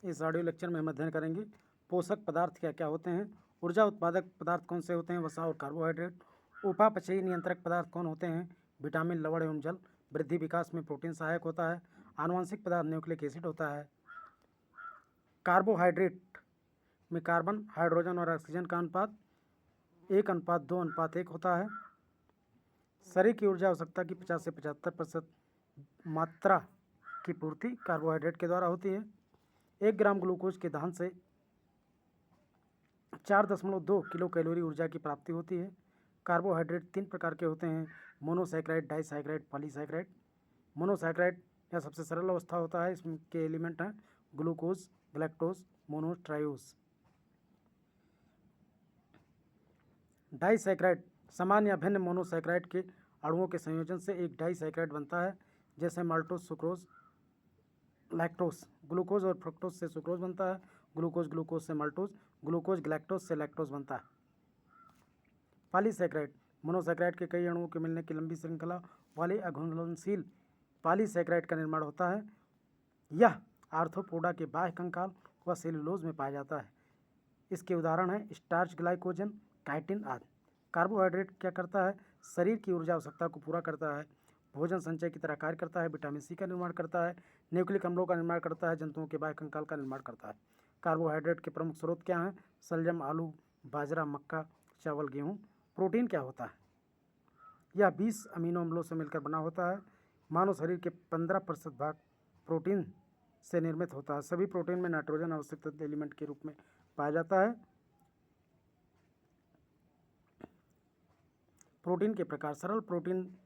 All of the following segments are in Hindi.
इस ऑडियो लेक्चर में हम अध्ययन करेंगे पोषक पदार्थ क्या क्या होते हैं, ऊर्जा उत्पादक पदार्थ कौन से होते हैं, वसा और कार्बोहाइड्रेट, उपापचयी नियंत्रक पदार्थ कौन होते हैं, विटामिन, लवण एवं जल, वृद्धि विकास में प्रोटीन सहायक होता है, आनुवंशिक पदार्थ न्यूक्लिक एसिड होता है, कार्बोहाइड्रेट में कार्बन, हाइड्रोजन और ऑक्सीजन का अनुपात 1:2:1 होता है। शरीर की ऊर्जा आवश्यकता की 50 से 75% मात्रा की पूर्ति कार्बोहाइड्रेट के द्वारा होती है। 1 ग्राम ग्लूकोज के दहन से 4.2 किलो कैलोरी ऊर्जा की प्राप्ति होती है। कार्बोहाइड्रेट 3 प्रकार के होते हैं, मोनोसैकेराइड, डाइसैकेराइड, पॉलीसैकेराइड। मोनोसैकेराइड यह सबसे सरल अवस्था होता है, इसके एलिमेंट हैं glucose, galactose, Monoj, triose. Disaccharide सामान्य या भिन्न मोनोसैकेराइड के अणुओं के संयोजन से एक डाइसैकेराइड बनता है, जैसे माल्टोज, सुक्रोज, लैक्टोज। ग्लूकोज और फ्रुक्टोज से सुक्रोज बनता है, ग्लूकोज से माल्टोज, ग्लूकोज गैलेक्टोज से लैक्टोज बनता है। पॉलीसैकेराइड मोनोसैकेराइड के कई अणुओं के मिलने की लंबी श्रृंखला वाले अघुलनशील पॉलीसैकेराइड का निर्माण होता है। यह आर्थ्रोपोडा के बाह्य कंकाल व सेलुलोज में पाया जाता है। इसके उदाहरण हैं स्टार्च, ग्लाइकोजन, काइटिन आदि। कार्बोहाइड्रेट क्या करता है? शरीर की ऊर्जा आवश्यकता को पूरा करता है, भोजन संचय की तरह कार्य करता है, विटामिन सी का निर्माण करता है, न्यूक्लिक अम्लों का निर्माण करता है, जंतुओं के बाह्य कंकाल का निर्माण करता है। कार्बोहाइड्रेट के प्रमुख स्रोत क्या हैं? शलजम, आलू, बाजरा, मक्का, चावल, गेहूँ। प्रोटीन क्या होता है? यह 20 अमीनो अम्लों से मिलकर बना होता है। मानव शरीर के 15% भाग प्रोटीन से निर्मित होता है। सभी प्रोटीन में नाइट्रोजन आवश्यक तत्व एलिमेंट के रूप में पाया जाता है। प्रोटीन के प्रकार: सरल प्रोटीन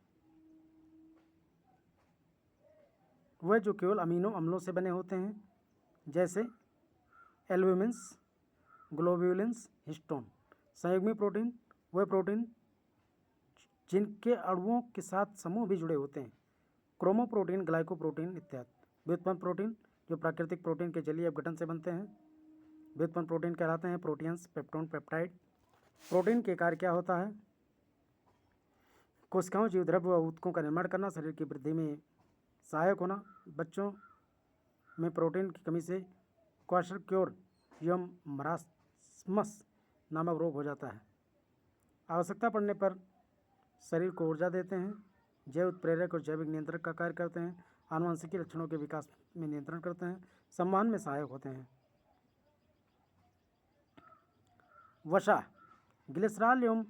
वह जो केवल अमीनो अम्लों से बने होते हैं, जैसे एल्ब्यूमिन्स, ग्लोब्यूलिन्स, हिस्टोन। संयुग्मी प्रोटीन वह प्रोटीन जिनके अणुओं के साथ समूह भी जुड़े होते हैं, क्रोमोप्रोटीन, ग्लाइकोप्रोटीन इत्यादि। व्युत्पन्न प्रोटीन जो प्राकृतिक प्रोटीन के जलीय अपघटन से बनते हैं, व्युत्पन्न प्रोटीन कहलाते हैं। Proteins, peptone, peptide. प्रोटीन के कार्य क्या होता है? कोशिकाओं, जीवद्रव्य व ऊतकों का निर्माण करना, शरीर की वृद्धि में सहायक होना। बच्चों में प्रोटीन की कमी से क्वाशरक्योर एवं मरासमस नामक रोग हो जाता है। आवश्यकता पड़ने पर शरीर को ऊर्जा देते हैं, जैव उत्प्रेरक और जैविक नियंत्रक का कार्य करते हैं, आनुवंशिकी लक्षणों के विकास में नियंत्रण करते हैं, संवहन में सहायक होते हैं। वसा ग्लिसरॉल एवं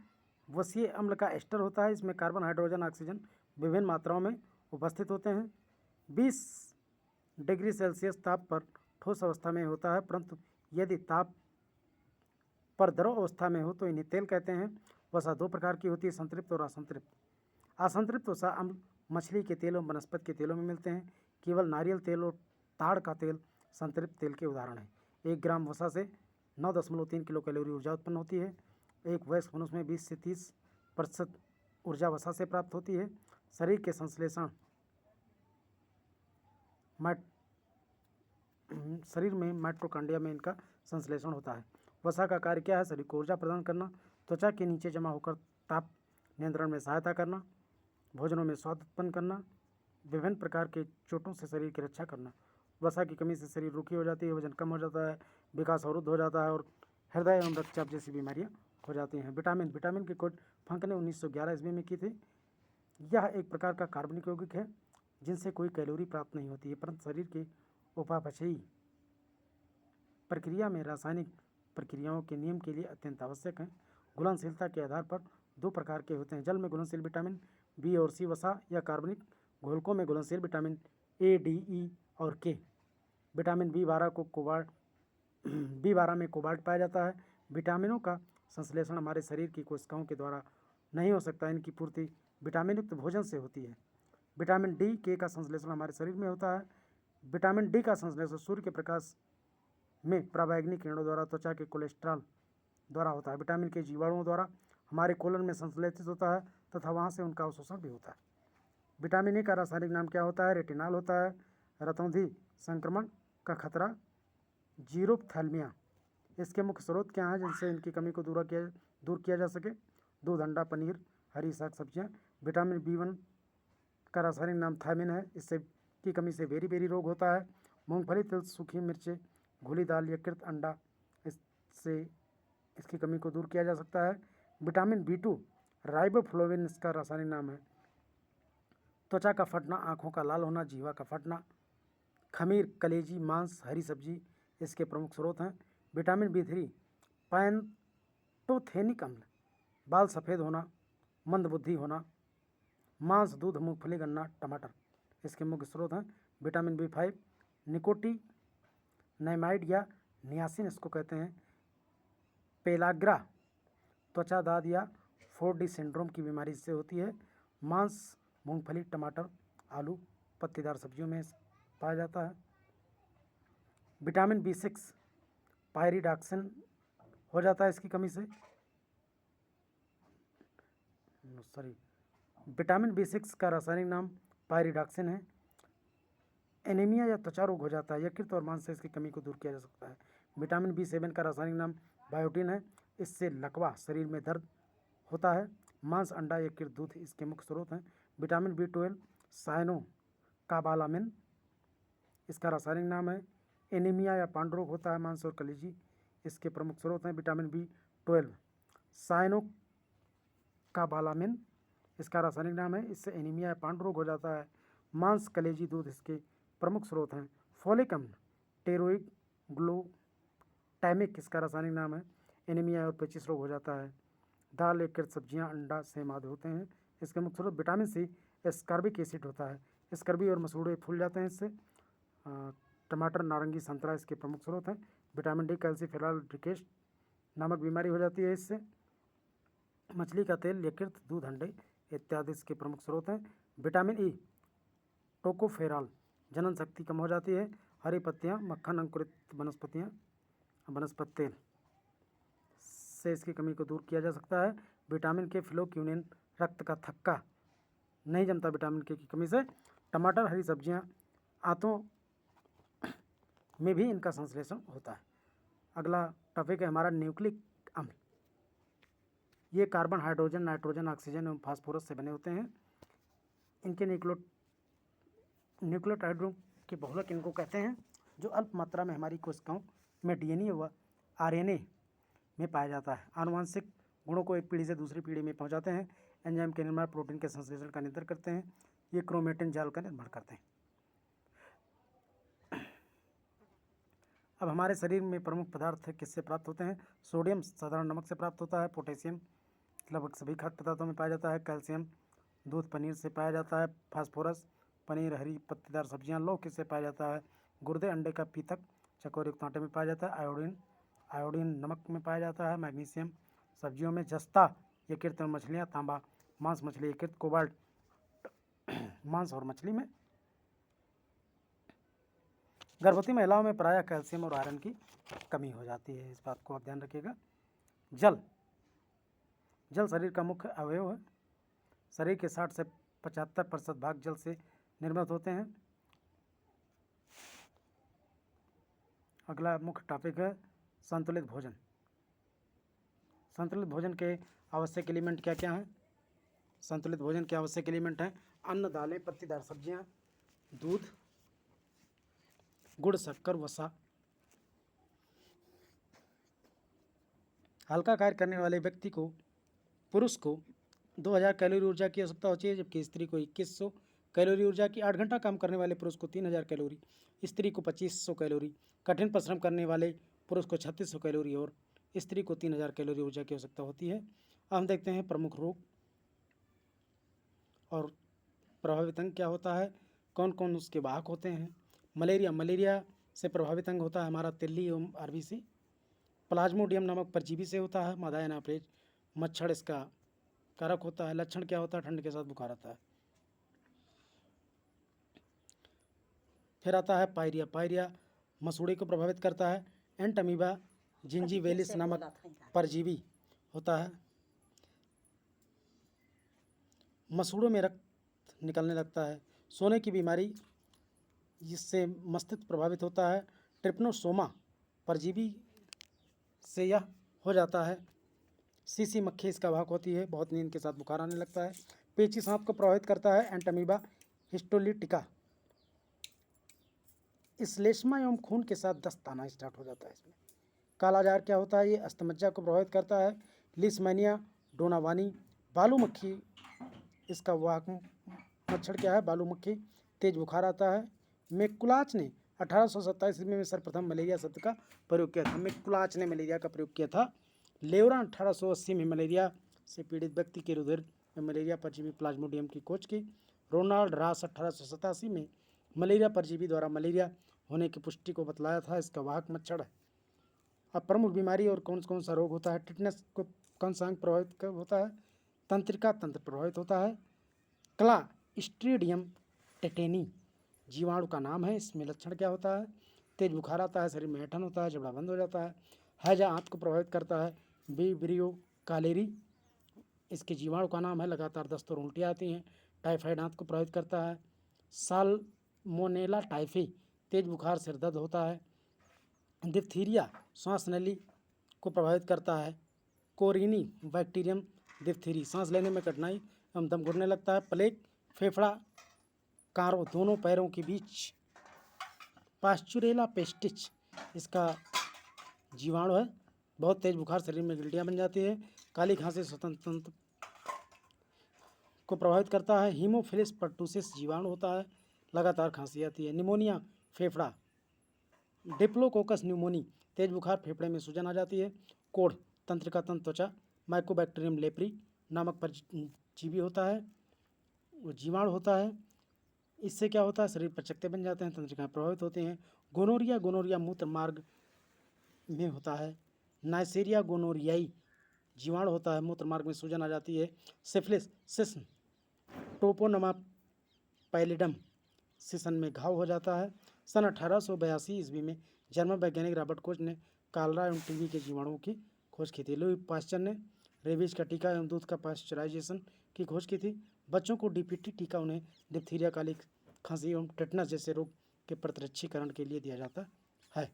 वसीय अम्ल का एस्टर होता है। इसमें कार्बन, हाइड्रोजन, ऑक्सीजन विभिन्न मात्राओं में उपस्थित होते हैं। 20 डिग्री सेल्सियस ताप पर ठोस अवस्था में होता है, परंतु यदि ताप पर द्रव अवस्था में हो तो इन्हें तेल कहते हैं। वसा 2 प्रकार की होती है, संतृप्त और असंतृप्त। असंतृप्त वसा अम्ल मछली के तेल और वनस्पति के तेलों में मिलते हैं। केवल नारियल तेल और ताड़ का तेल संतृप्त तेल के उदाहरण हैं। 1 ग्राम वसा से 9.3 किलो कैलोरी ऊर्जा उत्पन्न होती है। एक वयस्क मनुष्य में 20 से 30% ऊर्जा वसा से प्राप्त होती है। शरीर के संश्लेषण शरीर में माइटोकॉन्ड्रिया में इनका संश्लेषण होता है। वसा का कार्य क्या है? शरीर को ऊर्जा प्रदान करना, त्वचा के नीचे जमा होकर ताप नियंत्रण में सहायता करना, भोजनों में स्वाद उत्पन्न करना, विभिन्न प्रकार के चोटों से शरीर की रक्षा करना। वसा की कमी से शरीर रूखी हो जाती है, वजन कम हो जाता है, विकास अवरुद्ध हो जाता है और हृदय एवं रक्तचाप जैसी बीमारियां हो जाती हैं। विटामिन की खोज फंक ने 1911 ईस्वी में की थी। यह एक प्रकार का कार्बनिक यौगिक है जिनसे कोई कैलोरी प्राप्त नहीं होती है, परंतु शरीर के उपापचयी प्रक्रिया में रासायनिक प्रक्रियाओं के नियम के लिए अत्यंत आवश्यक हैं। घुलनशीलता के आधार पर 2 प्रकार के होते हैं, जल में घुलनशील विटामिन बी और सी। वसा या कार्बनिक घोलकों में घुलनशील विटामिन ए, डी, ई और के। विटामिन B12 में कोबाल्ट पाया जाता है। विटामिनों का संश्लेषण हमारे शरीर की कोशिकाओं के द्वारा नहीं हो सकता, इनकी पूर्ति विटामिन युक्त भोजन से होती है। विटामिन डी, के का संश्लेषण हमारे शरीर में होता है। विटामिन डी का संश्लेषण सूर्य के प्रकाश में पराबैंगनी किरणों द्वारा त्वचा के कोलेस्ट्रॉल द्वारा होता है। विटामिन के जीवाणुओं द्वारा हमारे कोलन में संश्लेषित होता है तथा वहाँ से उनका अवशोषण भी होता है। विटामिन ए का रासायनिक नाम क्या होता है? रेटिनॉल होता है। रतौंधी संक्रमण का खतरा, जीरोप्थैल्मिया। इसके मुख्य स्रोत क्या हैं जिनसे इनकी कमी को दूर किया जा सके? दूध, अंडा, पनीर, हरी साग सब्जियाँ। विटामिन B1 का रासायनिक नाम थायमिन है। इससे की कमी से बेरी रोग होता है। मूंगफली, तिल, सूखी मिर्चें घुली दाल, यकृत, अंडा, इससे इसकी कमी को दूर किया जा सकता है। विटामिन B2 राइबोफ्लोविन इसका रासायनिक नाम है। त्वचा का फटना, आँखों का लाल होना, जीवा का फटना। खमीर, कलेजी, मांस, हरी सब्जी इसके प्रमुख स्रोत हैं। विटामिन B3 पैंटोथेनिक अम्ल, बाल सफ़ेद होना, मंदबुद्धि होना। मांस, दूध, मूंगफली, गन्ना, टमाटर इसके मुख्य स्रोत हैं। विटामिन B5 निकोटिनामाइड या नियासिन इसको कहते हैं। पेलाग्रा, त्वचा दाद या 4D सिंड्रोम की बीमारी इससे होती है। मांस, मूंगफली, टमाटर, आलू, पत्तेदार सब्जियों में पाया जाता है। विटामिन B6 पायरिडॉक्सिन हो जाता है इसकी कमी से। विटामिन B6 का रासायनिक नाम पायरिडॉक्सिन है। एनीमिया या त्वचा रोग हो जाता है। यकृत और मांस से इसकी कमी को दूर किया जा सकता है। विटामिन B7 का रासायनिक नाम बायोटिन है। इससे लकवा, शरीर में दर्द होता है। मांस, अंडा, यकृत, दूध इसके मुख्य स्रोत हैं। विटामिन B12 साइनोकाबालामिन इसका रासायनिक नाम है। एनीमिया या पांडु रोग होता है। मांस और कलेजी इसके प्रमुख स्रोत हैं। विटामिन B12 साइनोकाबालामिन इसका रासायनिक नाम है। इससे एनीमिया या पांडु रोग हो जाता है। मांस, कलेजी, दूध इसके प्रमुख स्रोत हैं। फोलिक अम्ल टेरोइड ग्लूटामिक इसका रासायनिक नाम है। एनीमिया और पेचिश रोग हो जाता है। दाल, यकृत, सब्जियां, अंडा से मादे होते हैं। इसके मुख्य स्रोत विटामिन C एस्कॉर्बिक एसिड होता है। स्कर्बी और मसूड़े फूल जाते हैं इससे। टमाटर, नारंगी, संतरा इसके प्रमुख स्रोत हैं। विटामिन D कैल्सीफेरॉल डिकेस्ट नामक बीमारी हो जाती है इससे। मछली का तेल, यकृत, दूध, अंडे इत्यादि इसके प्रमुख स्रोत हैं। विटामिन E टोकोफेरॉल जनन शक्ति कम हो जाती है। हरी पत्तियाँ, मक्खन, अंकुरित वनस्पति तेल से इसकी कमी को दूर किया जा सकता है। विटामिन K फिलोक्यूनिन रक्त का थक्का नहीं जमता विटामिन K की कमी से। टमाटर, हरी सब्जियां, आंतों में भी इनका संश्लेषण होता है। अगला टॉपिक है हमारा न्यूक्लिक अम्ल। ये कार्बन, हाइड्रोजन, नाइट्रोजन, ऑक्सीजन एवं फास्फोरस से बने होते हैं। इनके न्यूक्लियोटाइडों के बहुलक इनको कहते हैं, जो अल्प मात्रा में हमारी कोशिकाओं में DNA व RNA में पाया जाता है। आनुवंशिक गुणों को एक पीढ़ी से दूसरी पीढ़ी में पहुंचाते हैं। एंजाइम के निर्माण, प्रोटीन के संश्लेषण का नियंत्रण करते हैं। ये क्रोमेटिन जाल का निर्माण करते हैं। अब हमारे शरीर में प्रमुख पदार्थ किससे प्राप्त होते हैं? सोडियम साधारण नमक से प्राप्त होता है। पोटेशियम लगभग सभी खाद्य पदार्थों में पाया जाता है। कैल्शियम दूध, पनीर से पाया जाता है। फास्फोरस पनीर, हरी पत्तेदार सब्जियां, लौह किससे पाया जाता है? गुर्दे, अंडे का पीतक, चकोर युक्त आटे में पाया जाता है। आयोडीन नमक में पाया जाता है। मैग्नीशियम सब्जियों में। जस्ता, यकृत और मछलियाँ। तांबा मांस, मछली, यकृत। कोबाल्ट मांस और मछली में। गर्भवती महिलाओं में प्रायः कैल्शियम और आयरन की कमी हो जाती है, इस बात को आप ध्यान रखिएगा। जल शरीर का मुख्य अवयव है। शरीर के 60 से 75% भाग जल से निर्मित होते हैं। अगला मुख्य टॉपिक है संतुलित भोजन। संतुलित भोजन के आवश्यक एलिमेंट क्या क्या हैं? संतुलित भोजन के आवश्यक एलिमेंट हैं अन्न, दालें, पत्तेदार सब्जियां, दूध, गुड़, शक्कर, वसा। हल्का कार्य करने वाले व्यक्ति को, पुरुष को 2000 कैलोरी ऊर्जा की आवश्यकता होती है, जबकि स्त्री को 2100 कैलोरी ऊर्जा की। 8 घंटा काम करने वाले पुरुष को 3000 कैलोरी, स्त्री को 2500 कैलोरी। कठिन परिश्रम करने वाले पुरुष को 3600 कैलोरी और स्त्री को 3000 कैलोरी ऊर्जा की आवश्यकता होती है। अब हम देखते हैं प्रमुख रोग और प्रभावित अंग क्या होता है, कौन कौन उसके वाहक होते हैं। मलेरिया से प्रभावित अंग होता है हमारा तिल्ली एवं RBC। प्लाज्मोडियम नामक परजीवी से होता है। मादा एनाफ्रेज मच्छर इसका कारक होता है। लक्षण क्या होता है? ठंड के साथ बुखार आता है। फिर आता है पायरिया मसूड़े को प्रभावित करता है। एंटमीबा जिंजीवेलिस नामक परजीवी होता है। मसूड़ों में रक्त निकलने लगता है। सोने की बीमारी, जिससे मस्तिष्क प्रभावित होता है। ट्रिप्नोसोमा परजीवी से यह हो जाता है। सीसी मक्खी इसका वाहक होती है। बहुत नींद के साथ बुखार आने लगता है। पेची सांप को प्रभावित करता है। एंटमीबा हिस्टोलिटिका श्लेष्मा एवं खून के साथ दस्त आना स्टार्ट हो जाता है इसमें। कालाजार क्या होता है, ये अस्थमज्जा को प्रभावित करता है। लिस्मैनिया डोनावानी बालू मक्खी, इसका वाहक मच्छर क्या है, बालू मक्खी। तेज बुखार आता है। मैकुलाच ने 1827 ईस्वी में सर्वप्रथम मलेरिया शब्द का प्रयोग किया था। मैकुलाच ने मलेरिया का प्रयोग किया था। लेवरा 1880 में मलेरिया से पीड़ित व्यक्ति के रुधिर में मलेरिया परजीवी प्लाज्मोडियम की खोज की। रोनाल्ड रास 1887 में मलेरिया परजीवी द्वारा मलेरिया होने की पुष्टि को बतलाया था। इसका वाहक मच्छर है। अब प्रमुख बीमारी और कौन कौन सा रोग होता है। टिटनेस को कौन सा अंग प्रभावित होता है, तंत्रिका तंत्र प्रभावित होता है। क्लास्ट्रीडियम टेटेनी जीवाणु का नाम है। इसमें लक्षण क्या होता है, तेज बुखार आता है, शरीर में ऐंठन होता है, जबड़ा बंद हो जाता है। हैजा आंत को प्रभावित करता है। विब्रियो कालेरी इसके जीवाणु का नाम है, लगातार दस्त और उल्टियाँ आती हैं। टाइफाइड आंत को प्रभावित करता है। साल्मोनेला टाइफी तेज बुखार, सिर दर्द होता है। डिप्थीरिया सांस नली को प्रभावित करता है। कोरिनी बैक्टीरियम डिप्थीरी सांस लेने में कठिनाई एवं दम घुटने लगता है। प्लेग फेफड़ा कारों दोनों पैरों के बीच। पास्चुरेला पेस्टिच इसका जीवाणु है। बहुत तेज बुखार, शरीर में गिल्टियाँ बन जाती है। काली खांसी स्वतंत्र तंत्र को प्रभावित करता है। हीमोफिलिस पर्टुसिस जीवाणु होता है, लगातार खांसी आती है। निमोनिया फेफड़ा डिप्लोकोकस न्यूमोनी तेज बुखार, फेफड़े में सूजन आ जाती है। कोढ़ तंत्रिका तंत्र त्वचा माइकोबैक्टीरियम लेप्री नामक परजीवी होता है, वो जीवाणु होता है। इससे क्या होता है, शरीर पर चकत्ते बन जाते हैं, तंत्रिकाएं प्रभावित होते हैं। गोनोरिया मूत्र मार्ग में होता है। नाइसेरिया गोनोरियाई जीवाणु होता है, मूत्र मार्ग में सूजन आ जाती है। सिफिलिस सिस्न टोपोनमा पैलिडम सिसन में घाव हो जाता है। सन 1882 ईस्वी में जर्मन वैज्ञानिक रॉबर्ट कोच ने कालरा एवं टीबी के जीवाणुओं की खोज की थी। लुई पास्चर ने रेबीज का टीका एवं दूध का पास्चराइजेशन की खोज की थी। बच्चों को डीपीटी टीका उन्हें डिप्थीरिया, काली खांसी एवं टेटनस जैसे रोग के प्रतिरक्षीकरण के लिए दिया जाता है।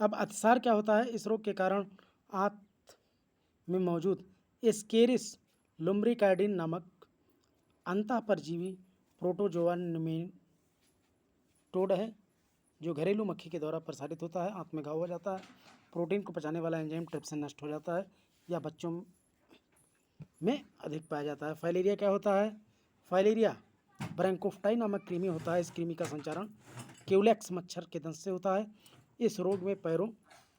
अब अतिसार क्या होता है, इस रोग के कारण आंत में मौजूद एस्केरिस लुम्ब्रिकाइडिन नामक अंतः परजीवी प्रोटोजोआ निमेटोड है, जो घरेलू मक्खी के द्वारा प्रसारित होता है। आंत में घाव हो जाता है। प्रोटीन को पचाने वाला एंजाइम ट्रिप्सिन नष्ट हो जाता है या बच्चों में अधिक पाया जाता है। फाइलेरिया क्या होता है, फाइलेरिया ब्रैंकोफ्टाई नामक कृमि होता है। इस कृमि का संचारण क्यूलेक्स मच्छर के दंश से होता है। इस रोग में पैरों,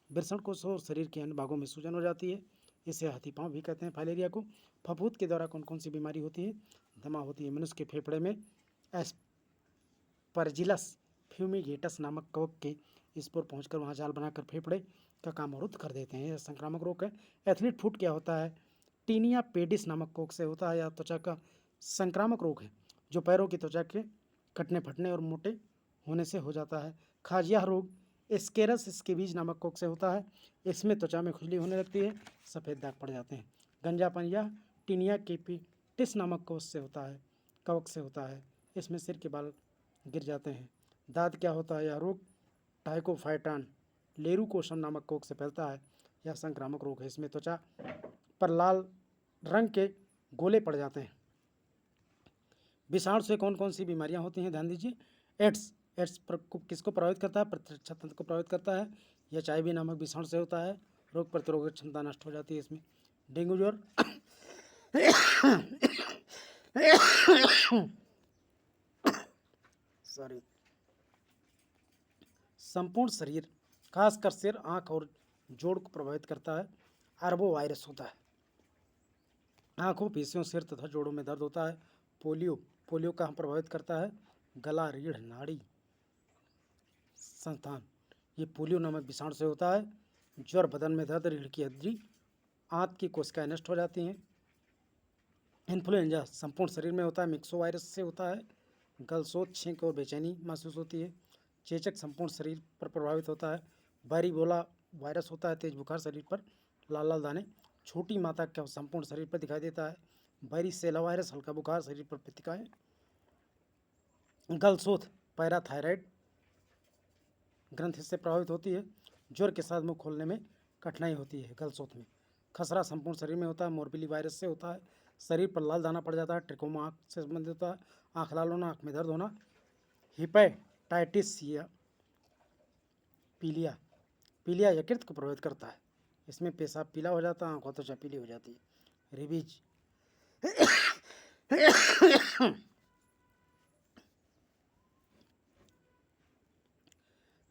वृषणकोश और शरीर के अन्य भागों में सूजन हो जाती है। इसे हाथी पाँव भी कहते हैं। फाइलेरिया को फफूंद के द्वारा कौन कौन सी बीमारी होती है, दमा होती है। मनुष्य के फेफड़े में एस्परजिलस फ्यूमिगेटस नामक कवक के स्पोर पहुंचकर वहां जाल बनाकर फेफड़े का काम अवरुद्ध कर देते हैं। यह संक्रामक रोग है। एथलीट फुट क्या होता है, टीनिया पेडिस नामक कोक से होता है। यह त्वचा का संक्रामक रोग है जो पैरों की त्वचा के कटने फटने और मोटे होने से हो जाता है। खाजिया रोग एस्केरस इसके बीज नामक कोक से होता है। इसमें त्वचा में खुजली होने लगती है, सफ़ेद दाग पड़ जाते हैं। गंजापन यह टीनिया केपिटिस नामक कोक से होता है, कवक से होता है। इसमें सिर के बाल गिर जाते हैं। दाद क्या होता है, यह रोग टाइकोफाइटान लेरूकोशम नामक कोक से फैलता है। यह संक्रामक रोग है। इसमें त्वचा पर लाल रंग के गोले पड़ जाते हैं। विषाणु से कौन कौन सी बीमारियां होती हैं, ध्यान दीजिए। एड्स किसको प्रभावित करता है, प्रतिरक्षा तंत्र को प्रभावित करता है। यह HIV नामक विषाणु से होता है। रोग प्रतिरोधक क्षमता नष्ट हो जाती है इसमें। डेंगू ज्वर सॉरी संपूर्ण शरीर खासकर सिर, आंख और जोड़ को प्रभावित करता है। आर्बो वायरस होता है। आंखों, पेशियों, सिर तथा जोड़ों में दर्द होता है। पोलियो कहाँ प्रभावित करता है, गला, रीढ़, नाड़ी, संस्थान, ये पोलियो नामक विषाणु से होता है। ज्वर, बदन में दर्द, रीढ़ की हड्डी, आंत की कोशिकाएं नष्ट हो जाती हैं। इन्फ्लुएंजा संपूर्ण शरीर में होता है, मिक्सो वायरस से होता है। गलसोत, छींक और बेचैनी महसूस होती है। चेचक संपूर्ण शरीर पर प्रभावित होता है। वारिबोला वायरस होता है, तेज बुखार, शरीर पर लाल लाल दाने। छोटी माता का संपूर्ण शरीर पर दिखाई देता है। वारिसेला वायरस हल्का बुखार, शरीर पर प्रतिकाएं। गलसोथ पैराथायराइड ग्रंथि से प्रभावित होती है। ज्वर के साथ मुंह खोलने में कठिनाई होती है गलसोथ में। खसरा संपूर्ण शरीर में होता है, मोरबीली वायरस से होता है, शरीर पर लाल दाना पड़ जाता है, ट्रिकोमा आँख से संबंधित होता है, आँख लाल होना, आँख में दर्द होना, हिपेटाइटिस या पीलिया, पीलिया यकृत को प्रभावित करता है, इसमें पेशाब पीला हो जाता है, आँख और त्वचा पीली हो जाती है। रेबीज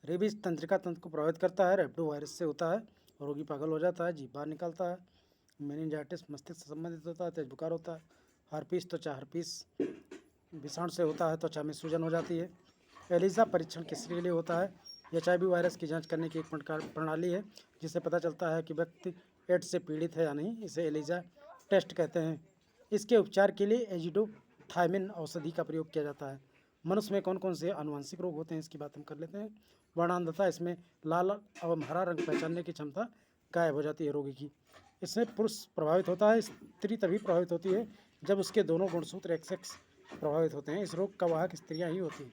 रेबीज तंत्रिका तंत्र को प्रभावित करता है, रेप्टो वायरस से होता है, रोगी पागल हो जाता है, जीभ बाहर निकलता है। मेनिंजाइटिस मस्तिष्क से संबंधित होता है, तेज बुखार होता है। हर्पीस त्वचा हर्पीस विषाणु से होता है, त्वचा में सूजन हो जाती है। एलिजा परीक्षण किसके लिए होता है? HIV वायरस की जांच करने की एक प्रणाली है जिससे पता चलता है कि व्यक्ति एड्स से पीड़ित है या नहीं, इसे एलिजा टेस्ट कहते हैं। इसके उपचार के लिए एजिडोथायमिन औषधि का प्रयोग किया जाता है। मनुष्य में कौन कौन से आनुवंशिक रोग होते हैं इसकी बात हम कर लेते हैं। वर्णांधता, इसमें लाल एवं हरा रंग पहचानने की क्षमता गायब हो जाती है रोगी की। इसमें पुरुष प्रभावित होता है, स्त्री तभी प्रभावित होती है जब उसके दोनों गुणसूत्र XX प्रभावित होते हैं। इस रोग का वाहक स्त्रियां ही होती हैं।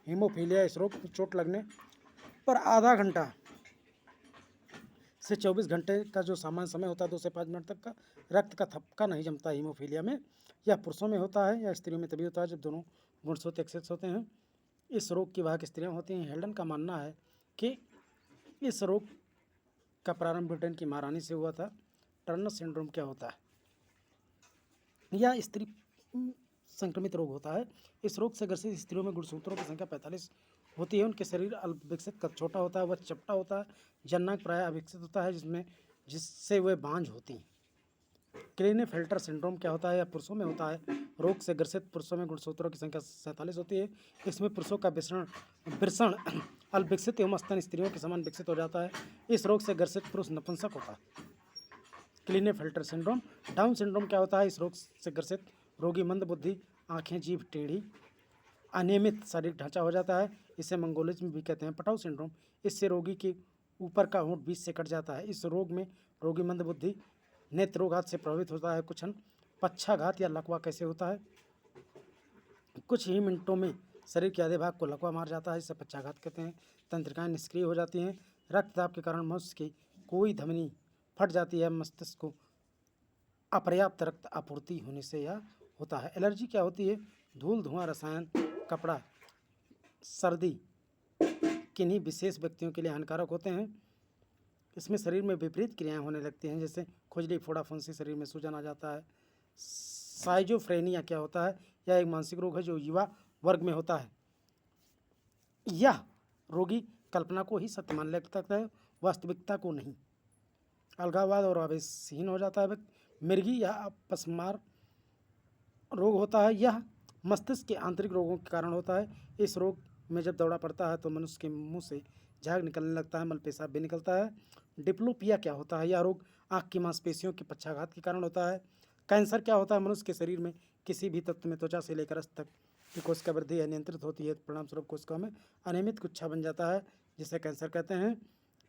हीमोफीलिया, इस रोग में चोट लगने पर आधा घंटा से 24 घंटे का जो सामान्य समय होता है 2 से 5 मिनट तक का रक्त का थपका नहीं जमता हीमोफीलिया में। यह पुरुषों में होता है या स्त्रियों में तभी होता है जब दोनों गुणसूत्र XX होते हैं। इस रोग की वाहक स्त्रियां होती हैं। हेल्डन का मानना है कि इस रोग का प्रारंभ ब्रिटेन की महारानी से हुआ था। टर्नर सिंड्रोम क्या होता है? यह स्त्री संक्रमित रोग होता है। इस रोग से ग्रसित स्त्रियों में गुणसूत्रों की संख्या 45 होती है। उनके शरीर अल्प विकसित, कद छोटा होता है, वह चपटा होता है। जननांग प्रायः अविकसित होता है जिससे वे बांझ होती हैं। क्लीनेफेल्टर सिंड्रोम क्या होता है? यह पुरुषों में होता है। रोग से ग्रसित पुरुषों में गुणसूत्रों की संख्या 47 होती है। इसमें पुरुषों का वृषण अल्प विकसित एवं स्तन स्त्रियों के समान विकसित हो जाता है। इस रोग से ग्रसित पुरुष नपुंसक होता है। क्लीनेफेल्टर सिंड्रोम। डाउन सिंड्रोम क्या होता है? इस रोग से ग्रसित रोगी मंद बुद्धि, आँखें जीभ टेढ़ी, अनियमित शारीरिक ढांचा हो जाता है। इसे मंगोलिज्म भी कहते हैं। पटाउ सिंड्रोम, इससे रोगी के ऊपर का होंठ बीच से कट जाता है। इस रोग में रोगी मंद बुद्धि, नेत्रोघात से प्रभावित होता है। कुछन पक्षाघात या लकवा कैसे होता है? कुछ ही मिनटों में शरीर के आधे भाग को लकवा मार जाता है, इसे पक्षाघात कहते हैं। तंत्रिकाएं निष्क्रिय हो जाती हैं। रक्तदाब के कारण मनुष्य की कोई धमनी फट जाती है। मस्तिष्क को अपर्याप्त रक्त आपूर्ति होने से यह होता है। एलर्जी क्या होती है? धूल, धुआं, रसायन, कपड़ा, सर्दी किन्हीं विशेष व्यक्तियों के लिए हानिकारक होते हैं। इसमें शरीर में विपरीत क्रियाएं होने लगती हैं, जैसे खुजली, फोड़ा, फुंसी, शरीर में सूजन आ जाता है। साइजोफ्रेनिया क्या होता है? यह एक मानसिक रोग है जो युवा वर्ग में होता है। यह रोगी कल्पना को ही सत्य मान लेता है, वास्तविकता को नहीं। अलगाववाद और आवेशहीन हो जाता है व्यक्ति। मिर्गी या अपस्मार रोग होता है। यह मस्तिष्क के आंतरिक रोगों के कारण होता है। इस रोग में जब दौरा पड़ता है तो मनुष्य के मुंह से झाग निकलने लगता है, मल पेशाब भी निकलता है। डिप्लोपिया क्या होता है? यह रोग आँख की मांसपेशियों के पक्षाघात के कारण होता है। कैंसर क्या होता है? मनुष्य के शरीर में किसी भी तत्व में त्वचा से लेकर अस्थ तक की कोशिका वृद्धि अनियंत्रित होती है, परिणामस्वरूप कोशिकाओं में अनियमित गुच्छा बन जाता है, जिसे कैंसर कहते हैं।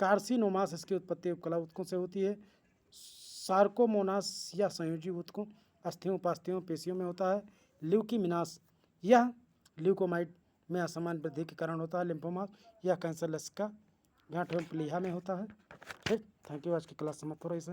कार्सिनोमास, इसकी उत्पत्ति उपकला ऊतकों से होती है। सार्कोमोनास या संयोजी ऊतकों, अस्थियों, उपास्थियों, पेशियों में होता है। ल्यूकीमिनास, यह ल्यूकोमाइट में असमान वृद्धि के कारण होता है। लिम्फोमा, यह कैंसर लसिका गांठ एवं प्लीहा में होता है। ठीक, थैंक यू। आज की क्लास समाप्त हो रही है।